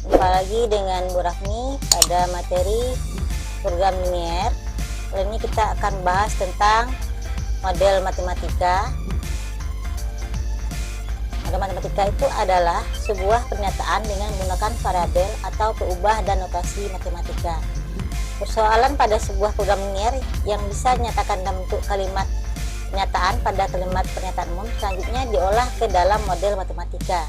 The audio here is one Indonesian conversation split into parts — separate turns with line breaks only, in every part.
Jumpa lagi dengan Bu Rafni pada materi program linier. Kali ini kita akan bahas tentang model matematika. Model matematika itu adalah sebuah pernyataan dengan menggunakan variabel atau peubah dan notasi matematika. Persoalan pada sebuah program linier yang bisa dinyatakan dalam bentuk kalimat pernyataan pada kalimat pernyataan umum selanjutnya diolah ke dalam model matematika.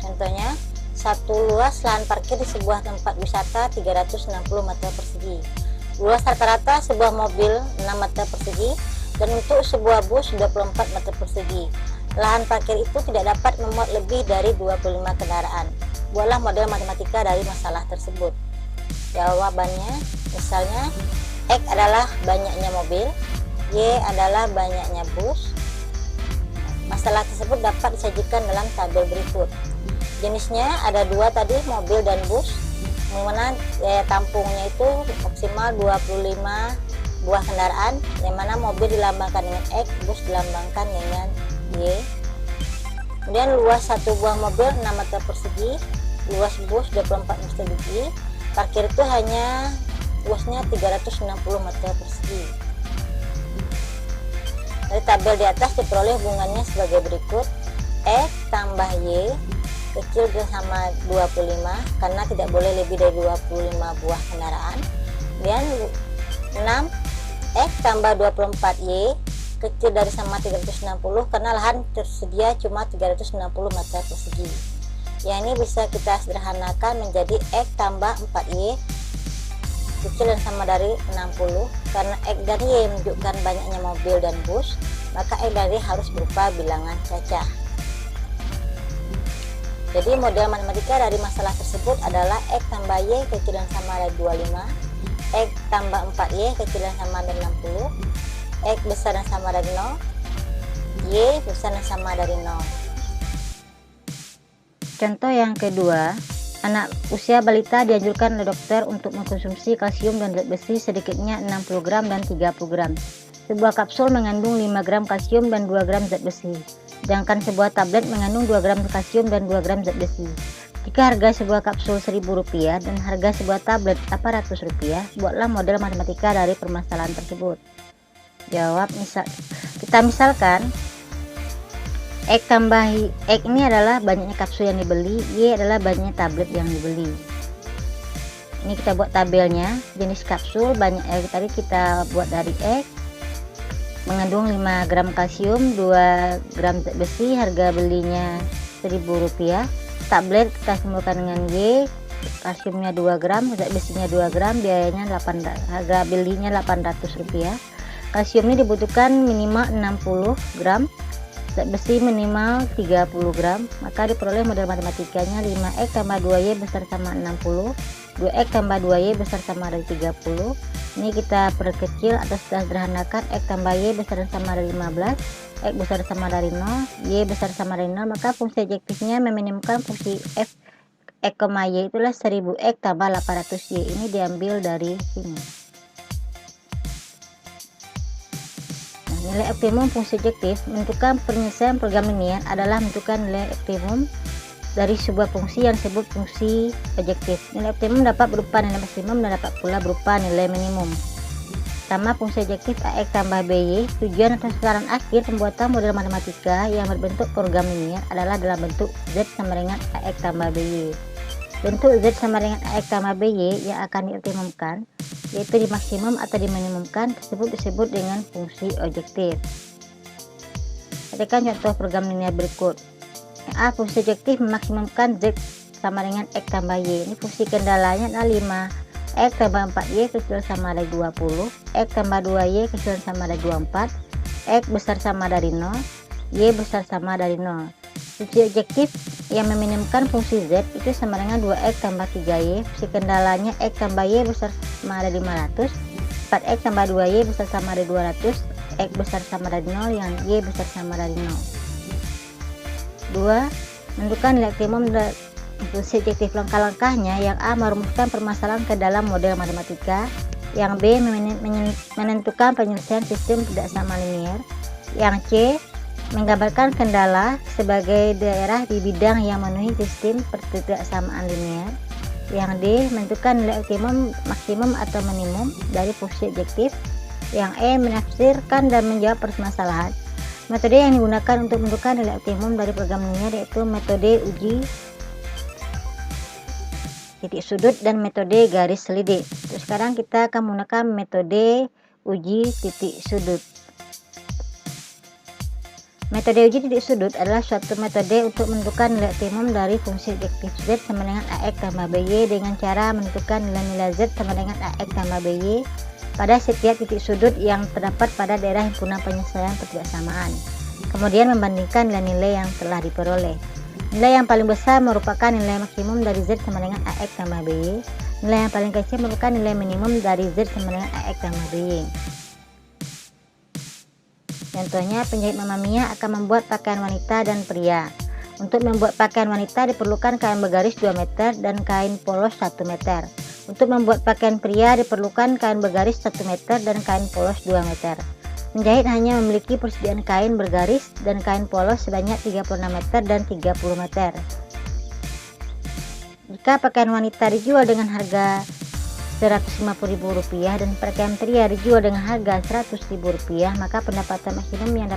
Contohnya, satu luas lahan parkir di sebuah tempat wisata 360 meter persegi. Luas rata-rata sebuah mobil 6 meter persegi dan untuk sebuah bus 24 meter persegi. Lahan parkir itu tidak dapat memuat lebih dari 25 kendaraan. Buatlah model matematika dari masalah tersebut. Jawabannya, misalnya X adalah banyaknya mobil, Y adalah banyaknya bus. Masalah tersebut dapat disajikan dalam tabel berikut. Jenisnya ada dua tadi, mobil dan bus, yang mana daya tampungnya itu maksimal 25 buah kendaraan, yang mana mobil dilambangkan dengan X, bus dilambangkan dengan Y. Kemudian luas satu buah mobil 6 meter persegi, luas bus 24 meter persegi, parkir itu hanya luasnya 360 meter persegi. Dari tabel di atas diperoleh hubungannya sebagai berikut. X tambah Y kecil sama 25 karena tidak boleh lebih dari 25 buah kendaraan. Kemudian 6 X tambah 24Y kecil dari sama 360 karena lahan tersedia cuma 360 meter persegi. Yang ini bisa kita sederhanakan menjadi X tambah 4Y kecil dan sama dari 60 karena X dan Y menunjukkan banyaknya mobil dan bus, maka X dan Y harus berupa bilangan cacah. Jadi model matematika dari masalah tersebut adalah X tambah Y kecil dan sama dari 25, X tambah 4Y kecil dan sama dari 60, X besar dan sama dari 0, Y besar dan sama dari 0. Contoh yang kedua, anak usia balita dianjurkan oleh dokter untuk mengkonsumsi kalsium dan zat besi sedikitnya 60 gram dan 30 gram. Sebuah kapsul mengandung 5 gram kalsium dan 2 gram zat besi. Sedangkan sebuah tablet mengandung 2 gram kalsium dan 2 gram zat besi. Jika harga sebuah kapsul Rp1.000 dan harga sebuah tablet Rp800, buatlah model matematika dari permasalahan tersebut. Jawab, kita misalkan X tambah X ini adalah banyaknya kapsul yang dibeli, Y adalah banyaknya tablet yang dibeli. Ini kita buat tabelnya, jenis kapsul banyak tadi kita buat dari X, mengandung 5 gram kalsium, 2 gram zat besi, harga belinya Rp1.000. Tablet kita simbolkan dengan Y, kalsiumnya 2 gram, zat besinya 2 gram, biayanya harga belinya Rp800. Kalsium ini dibutuhkan minimal 60 gram, zat besi minimal 30 gram, maka diperoleh model matematikanya 5X tambah 2Y besar sama 60, 2X tambah 2Y besar sama dari 30. Ini kita perkecil atau kita sederhanakan, X tambah Y besar sama dari 15, X besar sama dari 0, Y besar sama dari 0, maka fungsi objektifnya meminimumkan fungsi F X, Y itulah 1000X tambah 800Y. Ini diambil dari sini. Nilai optimum fungsi objektif menentukan penyelesaian program linier adalah menentukan nilai optimum dari sebuah fungsi yang disebut fungsi objektif. Nilai optimum dapat berupa nilai maksimum dan dapat pula berupa nilai minimum. Pertama, fungsi objektif AX tambah BY. Tujuan atau sasaran akhir pembuatan model matematika yang berbentuk program linier adalah dalam bentuk Z sama dengan AX tambah BY. Bentuk Z sama dengan AX tambah BY yang akan dioptimumkan, yaitu dimaksimum atau diminimumkan, disebut dengan fungsi objektif. Perhatikan contoh program linier berikut. Yang A, fungsi objektif memaksimumkan Z sama dengan X tambah Y. Ini fungsi kendalanya adalah 5. X tambah 4Y kecil sama dari 20, X tambah 2Y kecil sama dari 24, X besar sama dari 0, Y besar sama dari 0. Fungsi objektif yang meminimumkan fungsi Z itu sama dengan 2X tambah 3Y. Fungsi kendalanya X tambah Y besar sama dari 500, 4X tambah 2Y besar sama dari 200, X besar sama dari 0, yang Y besar sama dari 0. 2. Menentukan nilai optimum fungsi objektif. Langkah-langkahnya, yang A, merumuskan permasalahan ke dalam model matematika, yang B, menentukan penyelesaian sistem tidak sama linier, yang C, menggambarkan kendala sebagai daerah di bidang yang memenuhi sistem pertidaksamaan linear. Yang D, menentukan nilai optimum, maksimum atau minimum dari fungsi objektif. Yang E, menafsirkan dan menjawab permasalahan. Metode yang digunakan untuk menentukan nilai optimum dari program linear yaitu metode uji titik sudut dan metode garis selidik. Terus sekarang kita akan menggunakan metode uji titik sudut. Metode uji titik sudut adalah suatu metode untuk menentukan nilai optimum dari fungsi objektif Z sama dengan AX tambah BY dengan cara menentukan nilai-nilai Z sama dengan AX tambah BY pada setiap titik sudut yang terdapat pada daerah himpunan penyelesaian pertidaksamaan. Kemudian membandingkan nilai-nilai yang telah diperoleh. Nilai yang paling besar merupakan nilai maksimum dari Z sama dengan AX tambah BY. Nilai yang paling kecil merupakan nilai minimum dari Z sama dengan AX tambah BY. Contohnya, penjahit Mama Mia akan membuat pakaian wanita dan pria. Untuk membuat pakaian wanita diperlukan kain bergaris 2 meter dan kain polos 1 meter. Untuk membuat pakaian pria diperlukan kain bergaris 1 meter dan kain polos 2 meter. Penjahit hanya memiliki persediaan kain bergaris dan kain polos sebanyak 36 meter dan 30 meter. Jika pakaian wanita dijual dengan harga Rp150.000 dan pakaian pria dijual dengan harga Rp100.000, maka pendapatan maksimum yang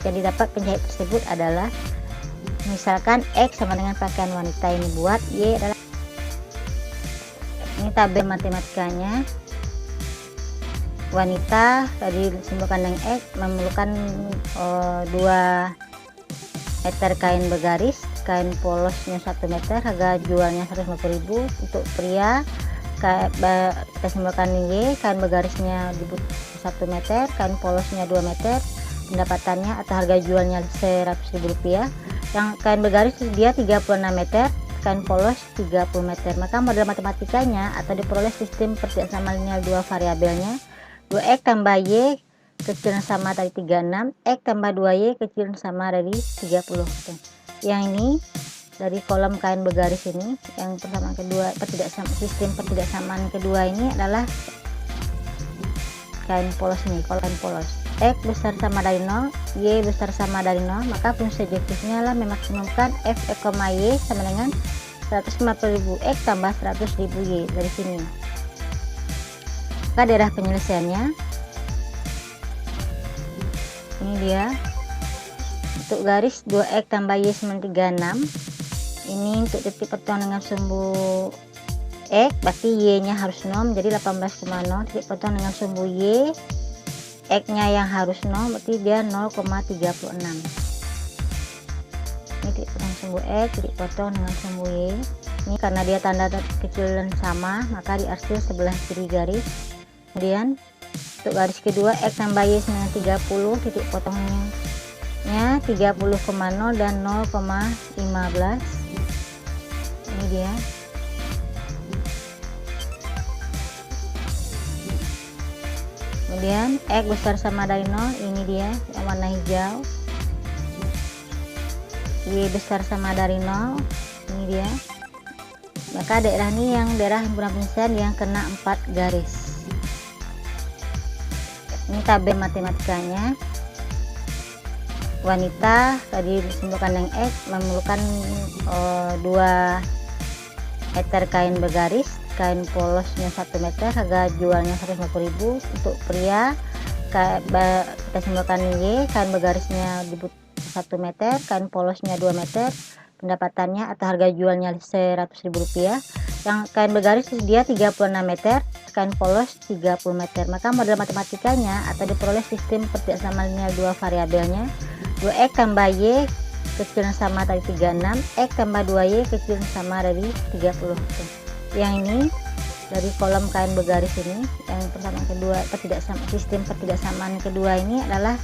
didapat penjahit tersebut adalah, misalkan X sama dengan pakaian wanita yang dibuat, Y adalah, ini tabel matematikanya. Wanita tadi disimbolkan dengan X memerlukan 2 meter kain bergaris, kain polosnya 1 meter, harga jualnya Rp150.000. Untuk pria kita simbolkan Y, kain bergarisnya 1 meter, kain polosnya 2 meter, pendapatannya atau harga jualnya Rp100.000. Yang kain bergaris dia 36 meter, kain polos 30 meter. Maka model matematikanya atau diperoleh sistem pertidaksamaan linear 2 variabelnya 2X tambah Y kecil dan sama dari 36, X tambah 2Y kecil dan sama dari 30. Yang ini dari kolom kain bergaris ini, yang pertama kedua sistem pertidaksamaan kedua ini adalah kain polos nih, kain polos. X besar sama dari 0, Y besar sama dari 0, maka fungsi objektifnya adalah memaksimumkan F, Y sama dengan 150.000 X tambah 100.000 Y dari sini. Maka daerah penyelesaiannya ini dia. Untuk garis 2X tambah Y sama 36, ini untuk titik pertemuan dengan sumbu X, berarti Y nya harus 0 menjadi 18,0. Titik pertemuan dengan sumbu Y, X nya yang harus 0 berarti dia 0,36. Ini titik pertemuan sumbu X, titik pertemuan dengan sumbu Y. Ini karena dia tanda kecil dan sama, maka diarsir sebelah kiri garis. Kemudian untuk garis kedua X tambah Y dengan 30, titik potongnya 30,0 dan 0,15. Ini dia. Kemudian X besar sama dari 0, ini dia yang warna hijau. Y besar sama dari 0, ini dia. Maka daerah ini yang daerah himpunan penyelesaian yang kena 4 garis. Ini tabel matematikanya. Wanita tadi disimbolkan dengan X memerlukan 2 meter kain bergaris, kain polosnya 1 meter, harga jualnya Rp150.000. Untuk pria kita simbolkan Y, kain bergarisnya 1 meter, kain polosnya 2 meter, pendapatannya atau harga jualnya Rp100.000. Yang kain bergaris dia 36 meter, kain polos 30 meter. Maka model matematikanya atau diperoleh sistem pertidaksamaan linear 2 variabelnya 2X tambah Y kecil dan sama dari 36, X tambah 2Y kecil dan sama dari 30. Yang ini dari kolom kain bergaris ini, yang pertama kedua sistem pertidaksamaan kedua ini adalah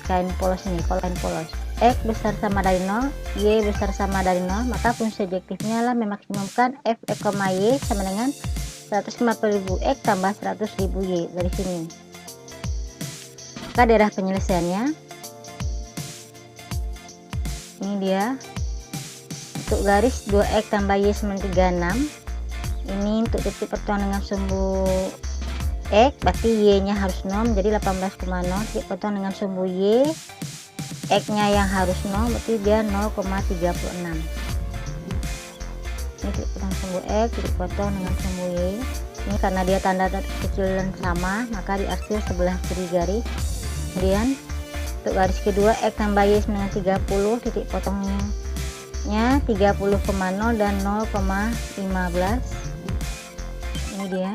kain polos ini, kain polos. X besar sama dari 0, Y besar sama dari 0, maka fungsi objektifnya adalah memaksimumkan F, Y sama dengan 150.000 X tambah 100.000 Y dari sini. Maka daerah penyelesaiannya ini dia. Untuk garis 2X tambah Y sama 36, ini untuk titik pertemuan dengan sumbu X berarti Y nya harus 0, jadi 18,0 dipotong dengan sumbu Y, X nya yang harus 0 berarti dia 0,36. Ini dipotong sumbu X dipotong dengan sumbu Y. Ini karena dia tanda kecil dan sama, maka diarsir sebelah kiri garis. Kemudian untuk garis kedua X tambah Y dengan 30, titik potongnya 30,0 dan 0,15. Ini dia.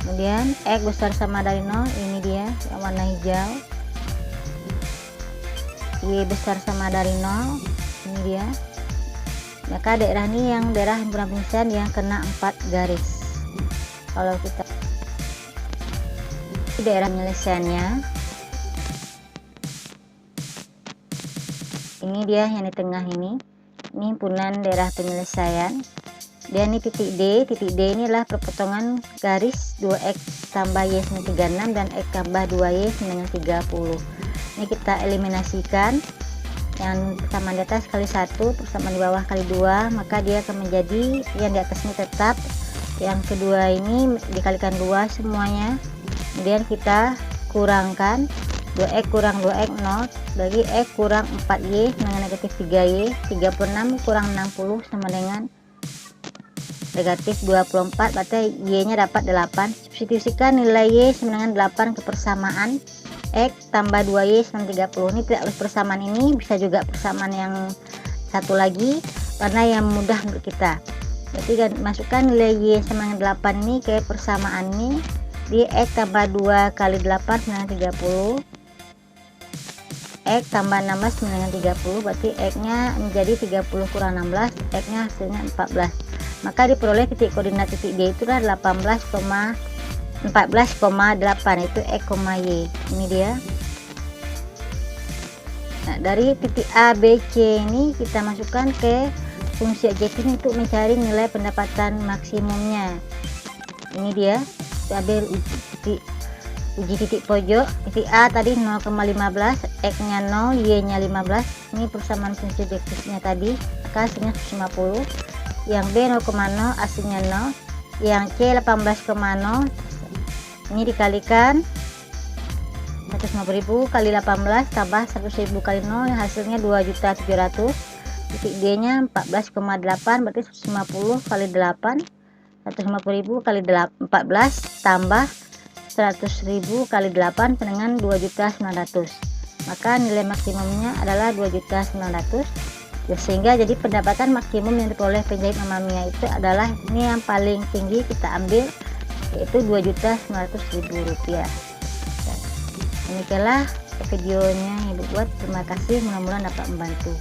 Kemudian X besar sama dari 0, ini dia yang warna hijau. Y besar sama dari 0, ini dia. Maka daerah ini yang daerah himpunan penyelesaian yang kena 4 garis. Kalau kita di daerah penyelesaiannya, ini dia yang di tengah ini himpunan daerah penyelesaian. Dan ini titik D ini adalah perpotongan garis 2X tambah Y dengan 36 dan X tambah 2Y dengan 30. Ini kita eliminasikan, yang persamaan di atas kali 1, persamaan di bawah kali 2, maka dia akan menjadi yang di atas ini tetap, yang kedua ini dikalikan 2 semuanya. Kemudian kita kurangkan 2X kurang 2X 0, bagi X kurang 4Y dengan negatif 3Y, 36 kurang 60 sama dengan negatif 24, berarti Y nya dapat 8. Substitusikan nilai Y sama dengan 8 ke persamaan X tambah 2Y sama 30. Ini tidak harus persamaan ini, bisa juga persamaan yang satu lagi, karena yang mudah untuk kita. Berarti kan masukkan nilai Y sama dengan 8 ini ke persamaan ini, di X tambah 2 kali 8 sama dengan 30, X tambah 16 sama dengan 30, berarti X nya menjadi 30 kurang 16, X nya hasilnya 14. Maka diperoleh titik koordinat titik D itu adalah 14,8 itu X, Y. Ini dia. Nah, dari titik A, B, C ini kita masukkan ke fungsi objektif untuk mencari nilai pendapatan maksimumnya. Ini dia. Kita ambil uji titik pojok. Titik A tadi 0,15, X nya 0, Y nya 15. Ini persamaan fungsi objektifnya tadi, maka hasilnya 150. Yang B 0,0 hasilnya 0, yang C 18,0, ini dikalikan 150.000 kali 18 tambah 100.000 kali 0 yang hasilnya 2.700.000. Titik D nya 14,8, berarti 150 kali 8, 150.000 kali 14 tambah 100.000 kali 8 dengan 2.900.000. Maka nilai maksimumnya adalah 2.900.000. Ya, sehingga jadi pendapatan maksimum yang diperoleh penjahit Mama Mia itu adalah ini yang paling tinggi kita ambil, yaitu Rp2.900.000. Demikianlah videonya yang Ibu buat. Terima kasih, mudah-mudahan dapat membantu.